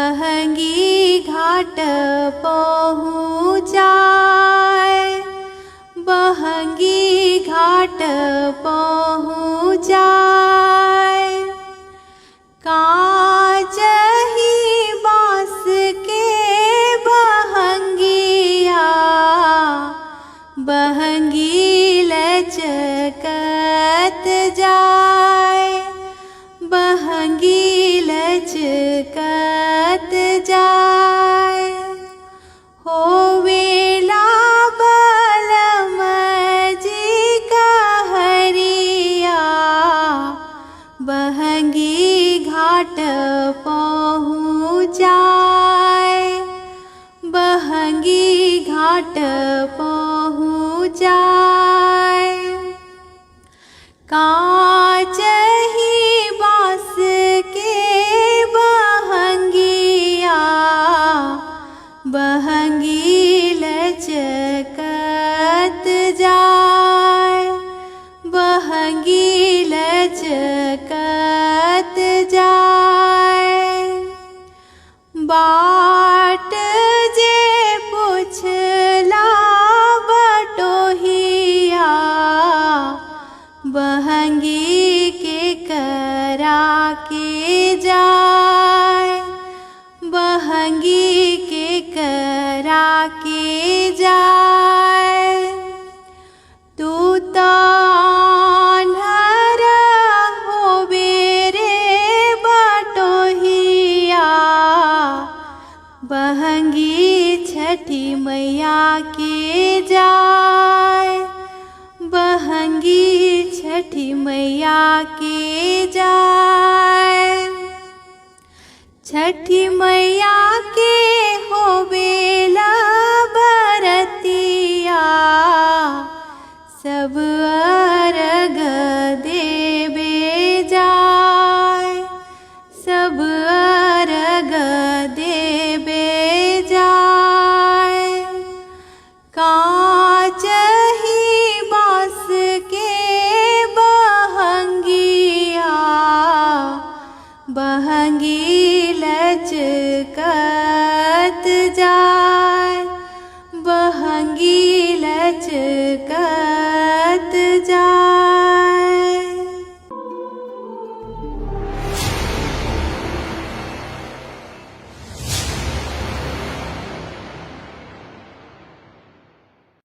बहंगी घाट पहुँचाए, बहंगी घाट पहुँचाए। काजही बाँस के बहंगिया, बहंगी लचकत जाए, बहंगी लचकत जाए। होवेला बलम जी कहरिया, बहंगी घाट पहुँचाए, बहंगी घाट पहुँचाए। काजही बाँस के बहंगिया, बहंगी लचकत जाए, बहंगी लचकत जाए। बाट जे पुछला बटोहिया, बहंगी के करा के जाए, बहंगी के करा के जाए। तू तो आन्हर होबे रे बटोहिया, बहंगी छठी मैया के जाए, बहंगी छठी मैया के जाए। छठी मैया के होवेला बरतिया, सब अर्घ देवे जाए, सब अर्घ देवे जाए। काजही बाँस के बहंगिया, बहंगी लचकत जाए, बहंगी लचकत